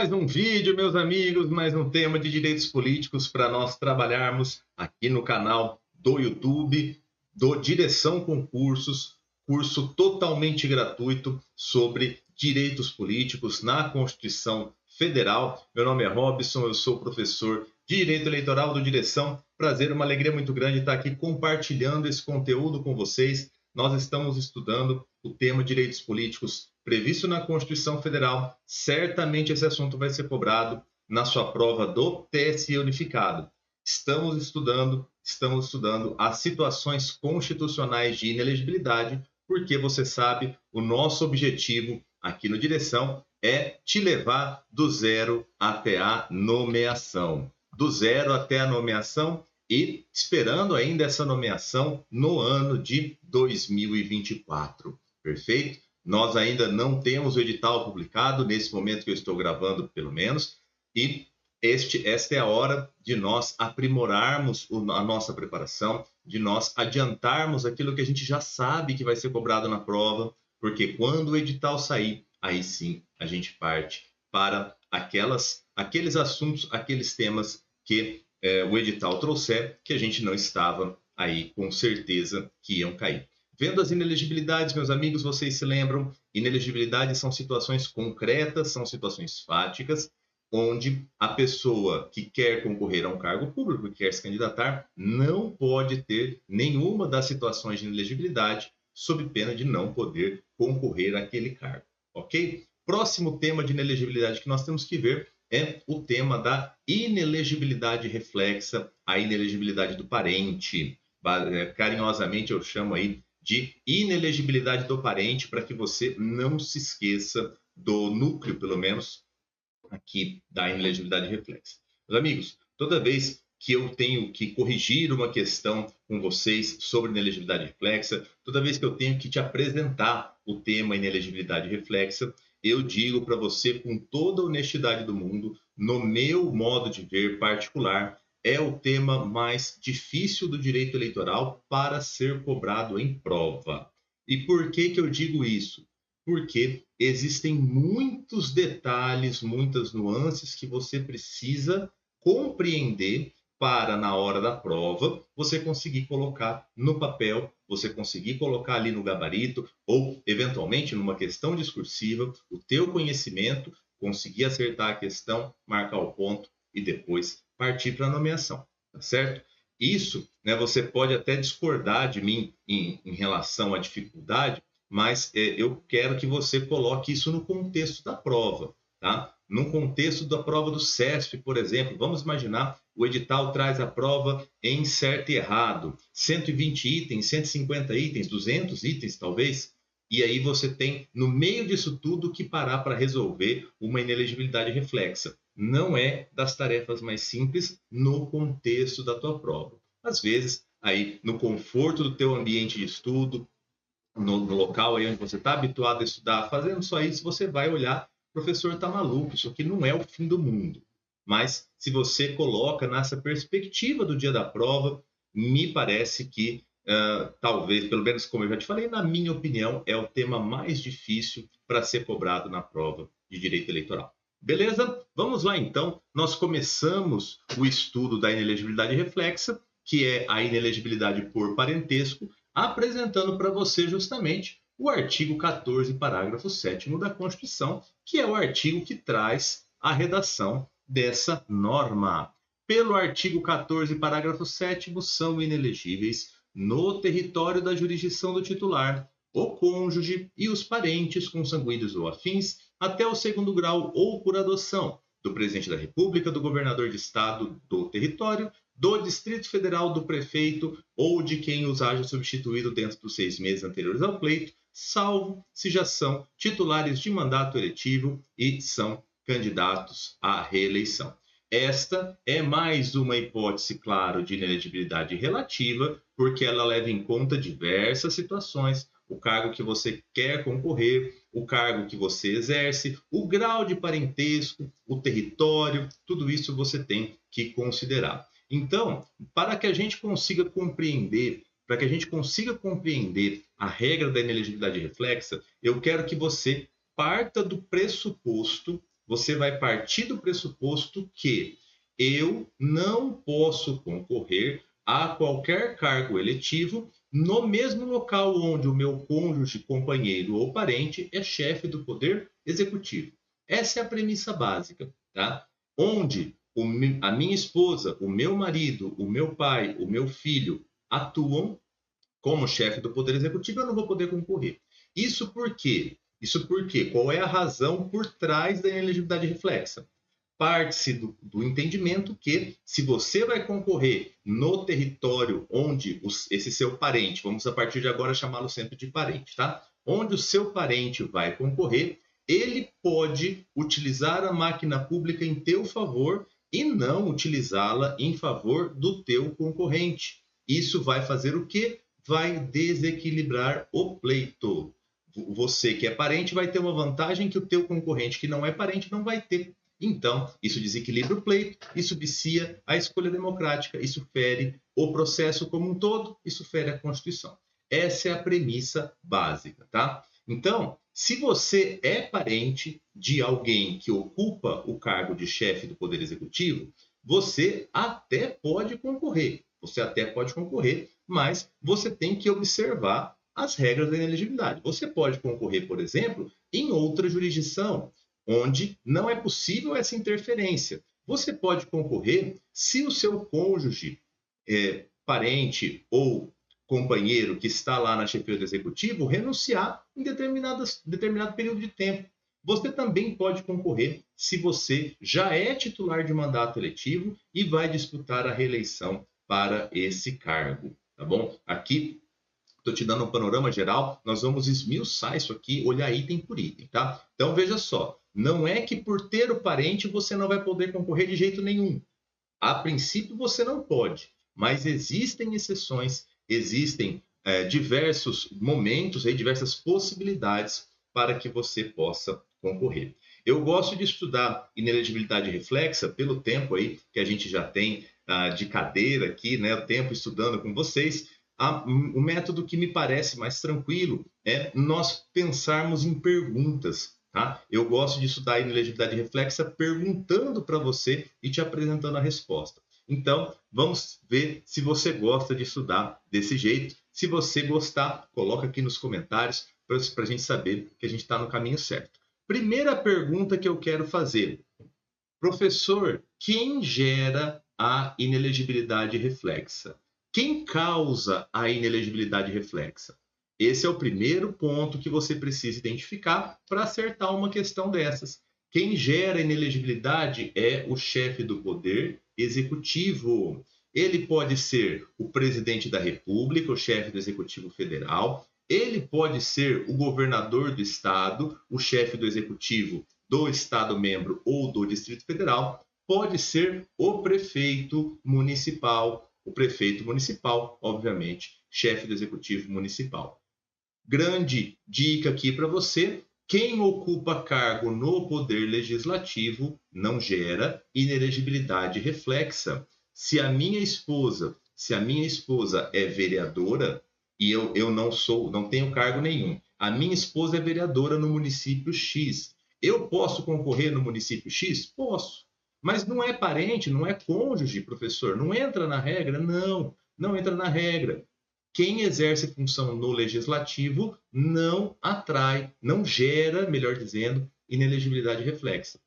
mais um vídeo, meus amigos, mais um tema de direitos políticos para nós trabalharmos aqui no canal do YouTube do Direção Concursos, curso totalmente gratuito sobre direitos políticos na Constituição Federal. Meu nome é Robson, eu sou professor de Direito Eleitoral do Direção. Prazer, uma alegria muito grande estar aqui compartilhando esse conteúdo com vocês. Nós estamos estudando o tema direitos políticos previsto na Constituição Federal. Certamente esse assunto vai ser cobrado na sua prova do TSE Unificado. Estamos estudando as situações constitucionais de inelegibilidade, porque você sabe, o nosso objetivo aqui no Direção é te levar do zero até a nomeação. Do zero até a nomeação e esperando ainda essa nomeação no ano de 2024. Perfeito? Nós ainda não temos o edital publicado, nesse momento que eu estou gravando, pelo menos, e esta é a hora de nós aprimorarmos a nossa preparação, de nós adiantarmos aquilo que a gente já sabe que vai ser cobrado na prova, porque quando o edital sair, aí sim a gente parte para aqueles assuntos, aqueles temas que o edital trouxer, que a gente não estava aí com certeza que iam cair. Vendo as inelegibilidades, meus amigos, vocês se lembram, inelegibilidades são situações concretas, são situações fáticas, onde a pessoa que quer concorrer a um cargo público, que quer se candidatar, não pode ter nenhuma das situações de inelegibilidade, sob pena de não poder concorrer àquele cargo, ok? Próximo tema de inelegibilidade que nós temos que ver é o tema da inelegibilidade reflexa, a inelegibilidade do parente. Carinhosamente eu chamo aí de inelegibilidade do parente, para que você não se esqueça do núcleo, pelo menos, aqui da inelegibilidade reflexa. Meus amigos, toda vez que eu tenho que corrigir uma questão com vocês sobre inelegibilidade reflexa, toda vez que eu tenho que te apresentar o tema inelegibilidade reflexa, eu digo para você com toda a honestidade do mundo, no meu modo de ver particular, é o tema mais difícil do direito eleitoral para ser cobrado em prova. E por que eu digo isso? Porque existem muitos detalhes, muitas nuances que você precisa compreender para, na hora da prova, você conseguir colocar no papel, você conseguir colocar ali no gabarito, ou, eventualmente, numa questão discursiva, o teu conhecimento, conseguir acertar a questão, marcar o ponto e depois partir para a nomeação, tá certo? Isso, né, você pode até discordar de mim em relação à dificuldade, mas eu quero que você coloque isso no contexto da prova, tá? No contexto da prova do CESP, por exemplo, vamos imaginar o edital traz a prova em certo e errado, 120 itens, 150 itens, 200 itens talvez, e aí você tem, no meio disso tudo, que parar para resolver uma inelegibilidade reflexa. Não é das tarefas mais simples no contexto da tua prova. Às vezes, aí no conforto do teu ambiente de estudo, no local aí onde você está habituado a estudar, fazendo só isso, você vai olhar, o professor está maluco, isso aqui não é o fim do mundo. Mas se você coloca nessa perspectiva do dia da prova, me parece que talvez, pelo menos como eu já te falei, na minha opinião, é o tema mais difícil para ser cobrado na prova de direito eleitoral. Beleza? Vamos lá então. Nós começamos o estudo da inelegibilidade reflexa, que é a inelegibilidade por parentesco, apresentando para você justamente o artigo 14, parágrafo 7º da Constituição, que é o artigo que traz a redação dessa norma. Pelo artigo 14, parágrafo 7º, são inelegíveis no território da jurisdição do titular o cônjuge e os parentes consanguíneos ou afins até o segundo grau ou por adoção do presidente da República, do governador de estado do território, do Distrito Federal, do prefeito ou de quem os haja substituído dentro dos 6 meses anteriores ao pleito, salvo se já são titulares de mandato eletivo e são candidatos à reeleição. Esta é mais uma hipótese, claro, de inelegibilidade relativa, porque ela leva em conta diversas situações, o cargo que você quer concorrer, o cargo que você exerce, o grau de parentesco, o território, tudo isso você tem que considerar. Então, para que a gente consiga compreender a regra da inelegibilidade reflexa, eu quero que você parta do pressuposto você vai partir do pressuposto que eu não posso concorrer a qualquer cargo eletivo no mesmo local onde o meu cônjuge, companheiro ou parente é chefe do poder executivo. Essa é a premissa básica, tá? Onde a minha esposa, o meu marido, o meu pai, o meu filho atuam como chefe do poder executivo, eu não vou poder concorrer. Isso por quê? Isso porque qual é a razão por trás da inelegibilidade reflexa? Parte-se do entendimento que, se você vai concorrer no território onde esse seu parente, vamos a partir de agora chamá-lo sempre de parente, tá? Onde o seu parente vai concorrer, ele pode utilizar a máquina pública em teu favor e não utilizá-la em favor do teu concorrente. Isso vai fazer o quê? Vai desequilibrar o pleito. Você que é parente vai ter uma vantagem que o teu concorrente que não é parente não vai ter. Então, isso desequilibra o pleito, isso vicia a escolha democrática, isso fere o processo como um todo, isso fere a Constituição. Essa é a premissa básica, tá? Então, se você é parente de alguém que ocupa o cargo de chefe do Poder Executivo, você até pode concorrer. Você até pode concorrer, mas você tem que observar as regras da inelegibilidade. Você pode concorrer, por exemplo, em outra jurisdição, onde não é possível essa interferência. Você pode concorrer se o seu cônjuge, parente ou companheiro que está lá na chefia do executivo renunciar em determinado período de tempo. Você também pode concorrer se você já é titular de mandato eletivo e vai disputar a reeleição para esse cargo, tá bom? Aqui estou te dando um panorama geral, nós vamos esmiuçar isso aqui, olhar item por item, tá? Então veja só, não é que por ter o parente você não vai poder concorrer de jeito nenhum. A princípio você não pode, mas existem exceções, existem diversos momentos, diversas possibilidades para que você possa concorrer. Eu gosto de estudar inelegibilidade reflexa pelo tempo aí que a gente já tem de cadeira aqui, né? O tempo estudando com vocês. O método que me parece mais tranquilo é nós pensarmos em perguntas. Tá? Eu gosto de estudar a inelegibilidade reflexa perguntando para você e te apresentando a resposta. Então, vamos ver se você gosta de estudar desse jeito. Se você gostar, coloca aqui nos comentários para a gente saber que a gente está no caminho certo. Primeira pergunta que eu quero fazer. Professor, quem gera a inelegibilidade reflexa? Quem causa a inelegibilidade reflexa? Esse é o primeiro ponto que você precisa identificar para acertar uma questão dessas. Quem gera inelegibilidade é o chefe do poder executivo. Ele pode ser o presidente da República, o chefe do Executivo Federal. Ele pode ser o governador do estado, o chefe do executivo do estado membro ou do Distrito Federal. Pode ser o prefeito municipal. O prefeito municipal, obviamente, chefe do executivo municipal. Grande dica aqui para você: quem ocupa cargo no poder legislativo não gera inelegibilidade reflexa. Se a minha esposa é vereadora e eu não tenho cargo nenhum, a minha esposa é vereadora no município X, eu posso concorrer no município X? Posso. Mas não é parente, não é cônjuge, professor, não entra na regra? Não entra na regra. Quem exerce função no legislativo não atrai, não gera, melhor dizendo, inelegibilidade reflexa.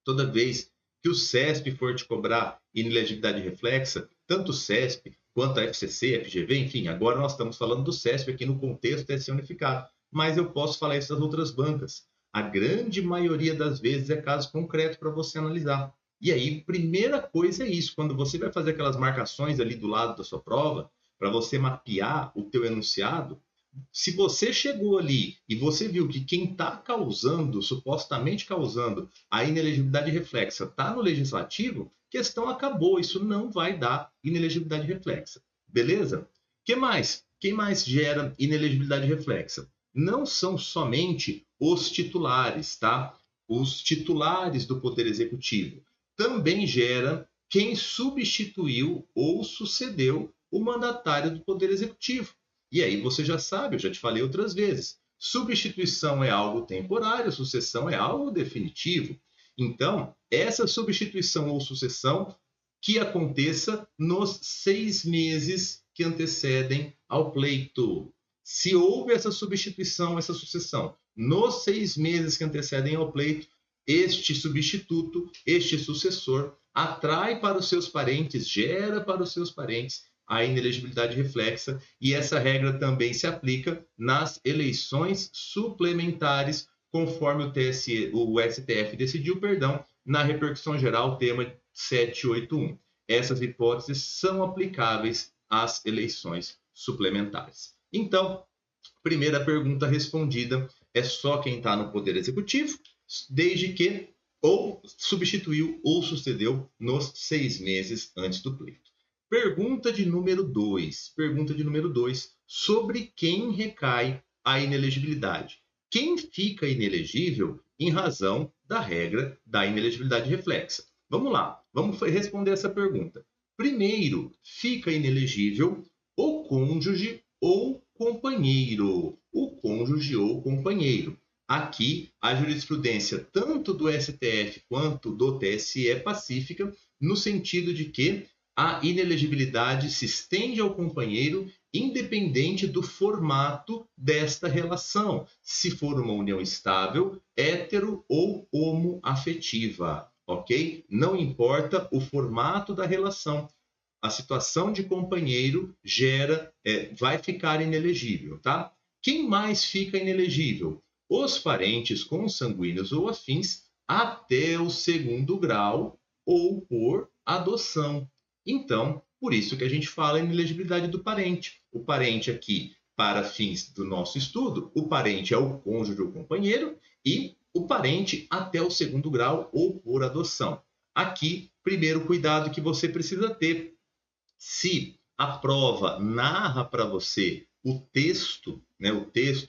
Toda vez que o CESP for te cobrar inelegibilidade reflexa, tanto o CESP quanto a FCC, FGV, enfim, agora nós estamos falando do CESP aqui no contexto TSE unificado, mas eu posso falar isso das outras bancas. A grande maioria das vezes é caso concreto para você analisar. E aí, primeira coisa é isso, quando você vai fazer aquelas marcações ali do lado da sua prova, para você mapear o teu enunciado, se você chegou ali e você viu que quem está causando, supostamente causando, a inelegibilidade reflexa está no legislativo, questão acabou, isso não vai dar inelegibilidade reflexa. Beleza? Que mais? Quem mais gera inelegibilidade reflexa? Não são somente os titulares, tá? Os titulares do Poder Executivo. Também gera quem substituiu ou sucedeu o mandatário do Poder Executivo. E aí você já sabe, eu já te falei outras vezes, substituição é algo temporário, sucessão é algo definitivo. Então, essa substituição ou sucessão que aconteça nos 6 meses que antecedem ao pleito. Se houve essa substituição, essa sucessão, nos 6 meses que antecedem ao pleito, este substituto, este sucessor, atrai para os seus parentes, gera para os seus parentes a inelegibilidade reflexa, e essa regra também se aplica nas eleições suplementares, conforme o STF decidiu, na repercussão geral, tema 781. Essas hipóteses são aplicáveis às eleições suplementares. Então, primeira pergunta respondida, é só quem está no Poder Executivo, desde que ou substituiu ou sucedeu nos 6 meses antes do pleito. Pergunta de número 2. Pergunta de número 2. Sobre quem recai a inelegibilidade? Quem fica inelegível em razão da regra da inelegibilidade reflexa? Vamos lá, vamos responder essa pergunta. Primeiro, fica inelegível o cônjuge ou companheiro. O cônjuge ou companheiro. Aqui, a jurisprudência tanto do STF quanto do TSE é pacífica, no sentido de que a inelegibilidade se estende ao companheiro independente do formato desta relação, se for uma união estável, hétero ou homoafetiva, ok? Não importa o formato da relação, a situação de companheiro vai ficar inelegível, tá? Quem mais fica inelegível? Os parentes consanguíneos ou afins até o 2º grau ou por adoção. Então, por isso que a gente fala em inelegibilidade do parente. O parente aqui, para fins do nosso estudo, o parente é o cônjuge ou companheiro e o parente até o 2º grau ou por adoção. Aqui, primeiro cuidado que você precisa ter. Se a prova narra para você o texto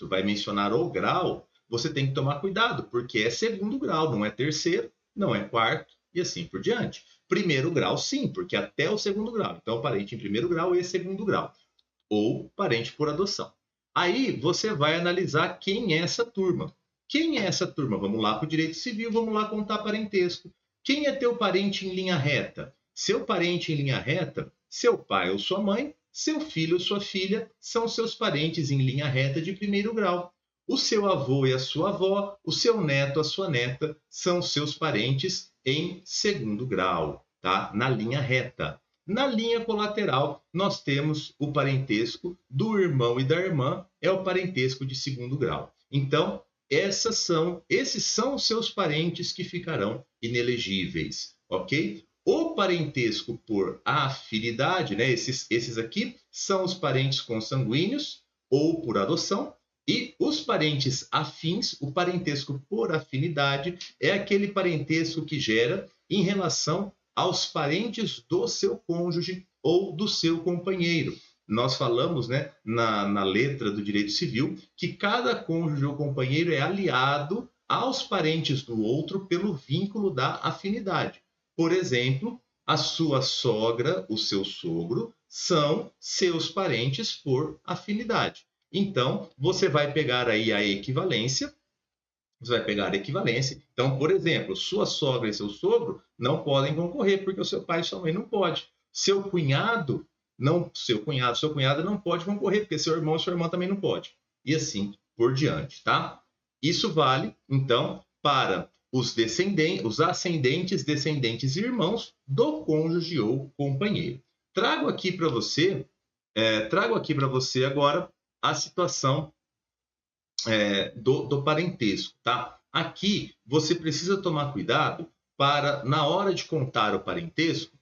vai mencionar o grau, você tem que tomar cuidado, porque é 2º grau, não é 3º, não é 4º e assim por diante. 1º grau, sim, porque até o 2º grau. Então, parente em 1º grau e 2º grau. Ou parente por adoção. Aí, você vai analisar quem é essa turma. Quem é essa turma? Vamos lá para o direito civil, vamos lá contar parentesco. Quem é teu parente em linha reta? Seu parente em linha reta, seu pai ou sua mãe, seu filho ou sua filha, são seus parentes em linha reta de 1º grau. O seu avô e a sua avó, o seu neto, a sua neta, são seus parentes em 2º grau, tá? Na linha reta. Na linha colateral, nós temos o parentesco do irmão e da irmã, é o parentesco de 2º grau. Então, esses são os seus parentes que ficarão inelegíveis, ok? O parentesco por afinidade, né? Esses aqui são os parentes consanguíneos ou por adoção. E os parentes afins, o parentesco por afinidade, é aquele parentesco que gera em relação aos parentes do seu cônjuge ou do seu companheiro. Nós falamos, né, na letra do direito civil que cada cônjuge ou companheiro é aliado aos parentes do outro pelo vínculo da afinidade. Por exemplo, a sua sogra, o seu sogro, são seus parentes por afinidade. Então, você vai pegar aí a equivalência. Então, por exemplo, sua sogra e seu sogro não podem concorrer, porque o seu pai e sua mãe não podem. Seu cunhada não pode concorrer, porque seu irmão e sua irmã também não pode. E assim por diante, tá? Isso vale, então, para os ascendentes, descendentes e irmãos do cônjuge ou companheiro. Trago aqui para você agora a situação do parentesco, tá? Aqui você precisa tomar cuidado para, na hora de contar o parentesco,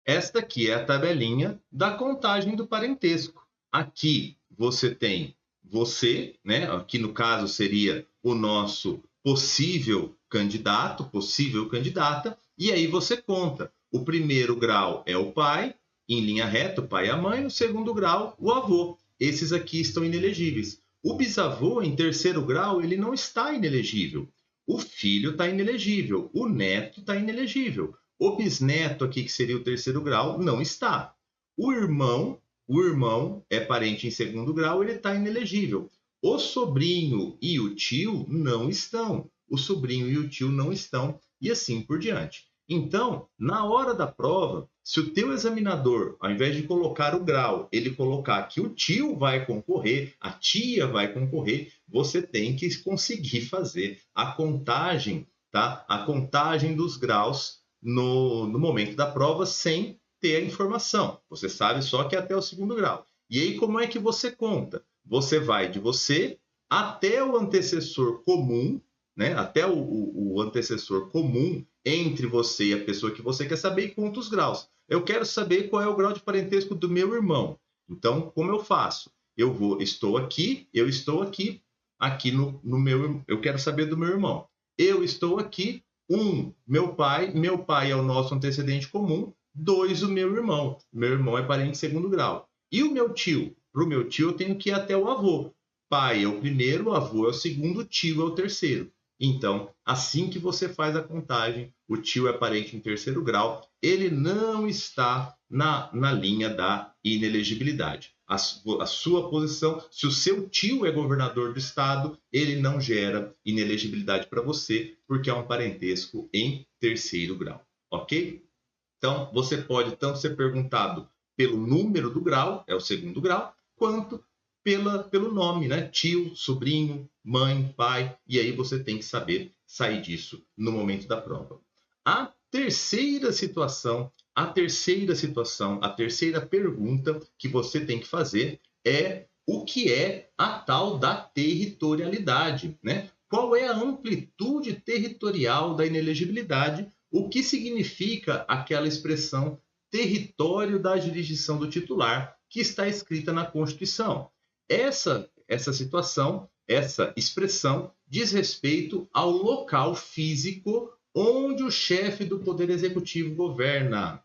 esta aqui é a tabelinha da contagem do parentesco. Aqui você tem você, né? Aqui no caso seria o nosso possível candidato, possível candidata, e aí você conta. O 1º grau é o pai, em linha reta, o pai e a mãe, no 2º grau, o avô. Esses aqui estão inelegíveis. O bisavô, em 3º grau, ele não está inelegível. O filho está inelegível. O neto está inelegível. O bisneto aqui, que seria o 3º grau, não está. O irmão é parente em 2º grau, ele está inelegível. O sobrinho e o tio não estão. o sobrinho e o tio não estão, e assim por diante. Então, na hora da prova, se o teu examinador, ao invés de colocar o grau, ele colocar que o tio vai concorrer, a tia vai concorrer, você tem que conseguir fazer a contagem, tá? A contagem dos graus no momento da prova sem ter a informação. Você sabe só que é até o segundo grau. E aí, como é que você conta? Você vai de você até o antecessor comum, né? Até o antecessor comum entre você e a pessoa que você quer saber e conta os graus. Eu quero saber qual é o grau de parentesco do meu irmão. Então, como eu faço? Eu estou aqui no meu, eu quero saber do meu irmão. Eu estou aqui, meu pai é o nosso antecedente comum, 2, o meu irmão é parente de segundo grau. E o meu tio? Para o meu tio eu tenho que ir até o avô. Pai é o primeiro, avô é o segundo, tio é o terceiro. Então, assim que você faz a contagem, o tio é parente em terceiro grau, ele não está na linha da inelegibilidade. A sua posição, se o seu tio é governador do estado, ele não gera inelegibilidade para você, porque é um parentesco em terceiro grau, ok? Então, você pode tanto ser perguntado pelo número do grau, é o segundo grau, quanto pelo nome, né? Tio, sobrinho, mãe, pai, e aí você tem que saber sair disso no momento da prova. A terceira pergunta que você tem que fazer é o que é a tal da territorialidade, né? Qual é a amplitude territorial da inelegibilidade? O que significa aquela expressão território da jurisdição do titular que está escrita na Constituição? Essa situação, essa expressão diz respeito ao local físico onde o chefe do Poder Executivo governa.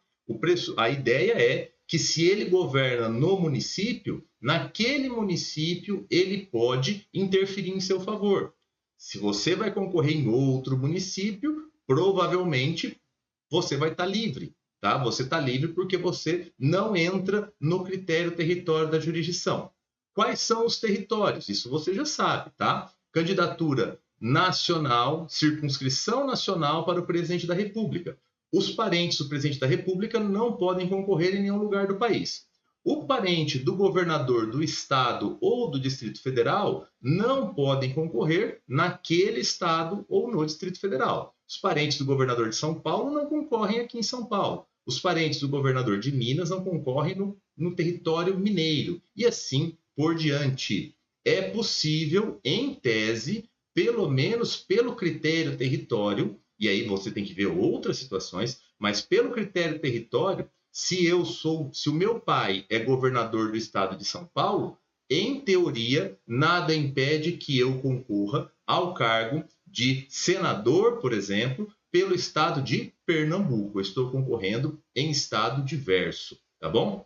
A ideia é que se ele governa no município, naquele município ele pode interferir em seu favor. Se você vai concorrer em outro município, provavelmente você vai estar livre, tá? Você está livre porque você não entra no critério território da jurisdição. Quais são os territórios? Isso você já sabe, tá? Candidatura nacional, circunscrição nacional para o presidente da República. Os parentes do presidente da República não podem concorrer em nenhum lugar do país. O parente do governador do estado ou do Distrito Federal não podem concorrer naquele estado ou no Distrito Federal. Os parentes do governador de São Paulo não concorrem aqui em São Paulo. Os parentes do governador de Minas não concorrem no território mineiro. E assim por diante. É possível, em tese, pelo menos pelo critério território, e aí você tem que ver outras situações, mas pelo critério território, se o meu pai é governador do estado de São Paulo, em teoria, nada impede que eu concorra ao cargo de senador, por exemplo, pelo estado de Pernambuco. Eu estou concorrendo em estado diverso, tá bom?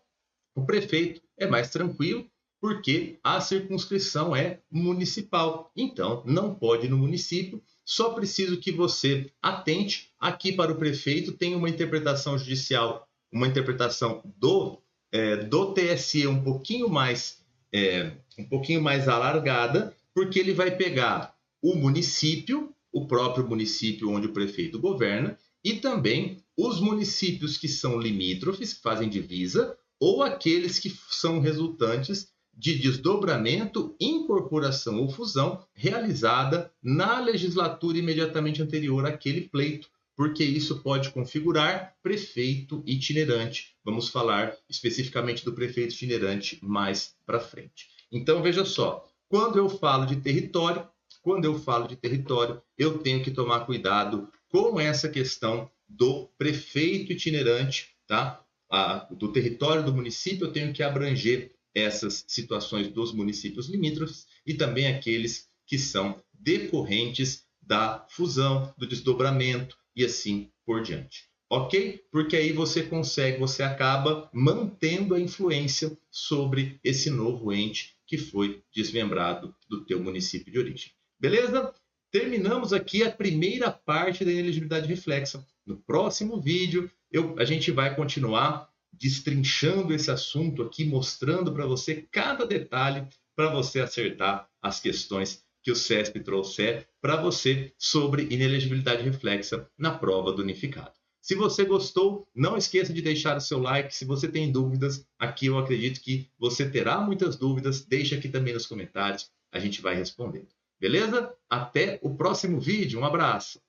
O prefeito é mais tranquilo, porque a circunscrição é municipal. Então, não pode ir no município, só preciso que você atente. Aqui para o prefeito tem uma interpretação judicial, uma interpretação do TSE um pouquinho mais alargada, porque ele vai pegar o município, o próprio município onde o prefeito governa, e também os municípios que são limítrofes, que fazem divisa, ou aqueles que são resultantes de desdobramento, incorporação ou fusão realizada na legislatura imediatamente anterior àquele pleito, porque isso pode configurar prefeito itinerante. Vamos falar especificamente do prefeito itinerante mais para frente. Então, veja só, quando eu falo de território, eu tenho que tomar cuidado com essa questão do prefeito itinerante, tá? Do território do município, eu tenho que abranger essas situações dos municípios limítrofes e também aqueles que são decorrentes da fusão, do desdobramento e assim por diante. Ok? Porque aí você acaba mantendo a influência sobre esse novo ente que foi desmembrado do teu município de origem. Beleza? Terminamos aqui a primeira parte da inelegibilidade reflexa. No próximo vídeo, a gente vai continuar destrinchando esse assunto aqui, mostrando para você cada detalhe para você acertar as questões que o CESP trouxer para você sobre inelegibilidade reflexa na prova do unificado. Se você gostou, não esqueça de deixar o seu like. Se você tem dúvidas, aqui eu acredito que você terá muitas dúvidas. Deixe aqui também nos comentários, a gente vai respondendo. Beleza? Até o próximo vídeo. Um abraço.